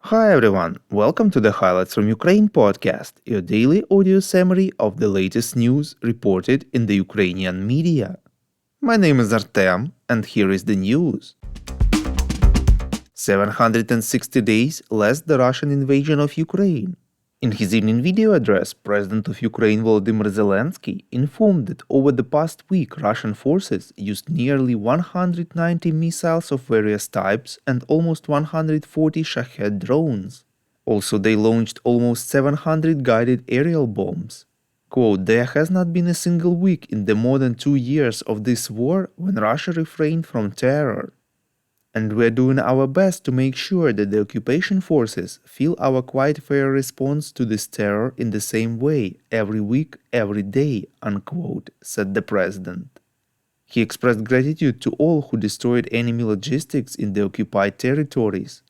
Hi everyone, welcome to the Highlights from Ukraine podcast, your daily audio summary of the latest news reported in the Ukrainian media. My name is Artem, and here is the news. 760 days less the Russian invasion of Ukraine. In his evening video address, President of Ukraine Volodymyr Zelensky informed that over the past week Russian forces used nearly 190 missiles of various types and almost 140 Shahed drones. Also, they launched almost 700 guided aerial bombs. Quote, there has not been a single week in the more than 2 years of this war when Russia refrained from terror. And we're doing our best to make sure that the occupation forces feel our quite fair response to this terror in the same way, every week, every day, unquote, said the president. He expressed gratitude to all who destroyed enemy logistics in the occupied territories.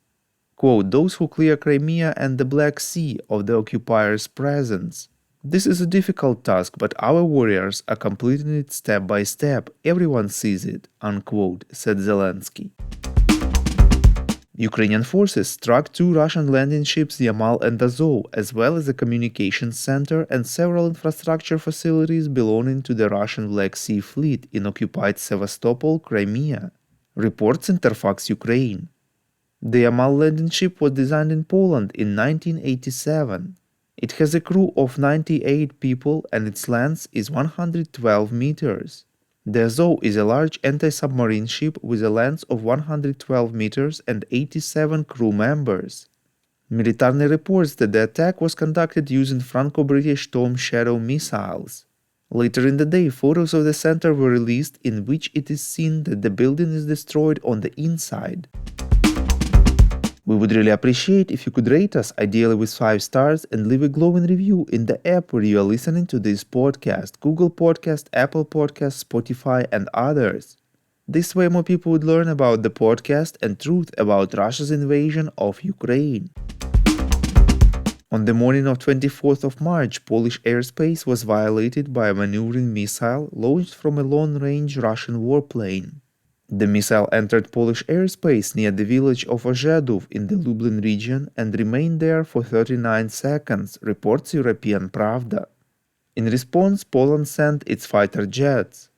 Quote, those who clear Crimea and the Black Sea of the occupiers' presence. This is a difficult task, but our warriors are completing it step by step. Everyone sees it, unquote, said Zelensky. Ukrainian forces struck two Russian landing ships Yamal and Azov, as well as a communications center and several infrastructure facilities belonging to the Russian Black Sea Fleet in occupied Sevastopol, Crimea, reports Interfax Ukraine. The Yamal landing ship was designed in Poland in 1987. It has a crew of 98 people and its length is 112 meters. The Azov is a large anti-submarine ship with a length of 112 meters and 87 crew members. Militarny reports that the attack was conducted using Franco-British Storm Shadow missiles. Later in the day, photos of the center were released in which it is seen that the building is destroyed on the inside. We would really appreciate if you could rate us, ideally with 5 stars, and leave a glowing review in the app where you are listening to this podcast, Google Podcast, Apple Podcast, Spotify, and others. This way more people would learn about the podcast and truth about Russia's invasion of Ukraine. On the morning of 24th of March, Polish airspace was violated by a maneuvering missile launched from a long-range Russian warplane. The missile entered Polish airspace near the village of Ozhedów in the Lublin region and remained there for 39 seconds, reports European Pravda. In response, Poland sent its fighter jets.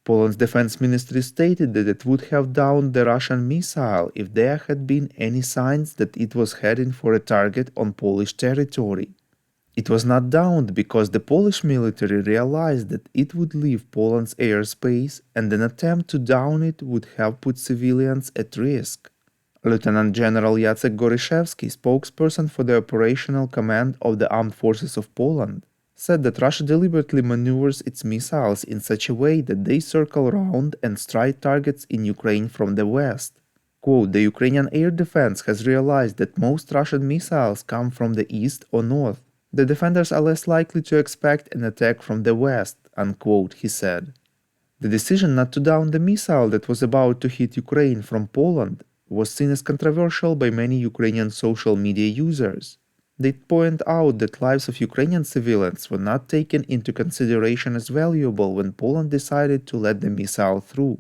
Poland's defense ministry stated that it would have downed the Russian missile if there had been any signs that it was heading for a target on Polish territory. It was not downed because the Polish military realized that it would leave Poland's airspace and an attempt to down it would have put civilians at risk. Lieutenant General Jacek Goryszewski, spokesperson for the operational command of the Armed Forces of Poland, said that Russia deliberately maneuvers its missiles in such a way that they circle around and strike targets in Ukraine from the west. Quote, the Ukrainian air defense has realized that most Russian missiles come from the east or north. The defenders are less likely to expect an attack from the west, unquote, he said. The decision not to down the missile that was about to hit Ukraine from Poland was seen as controversial by many Ukrainian social media users. They point out that lives of Ukrainian civilians were not taken into consideration as valuable when Poland decided to let the missile through.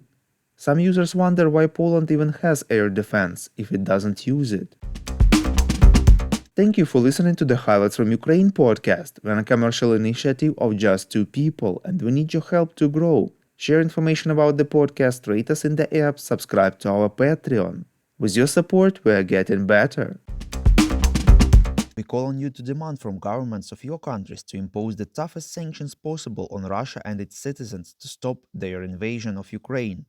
Some users wonder why Poland even has air defense if it doesn't use it. Thank you for listening to the Highlights from Ukraine podcast. We're a commercial initiative of just 2 people, and we need your help to grow. Share information about the podcast, rate us in the app, subscribe to our Patreon. With your support, we are getting better. We call on you to demand from governments of your countries to impose the toughest sanctions possible on Russia and its citizens to stop their invasion of Ukraine.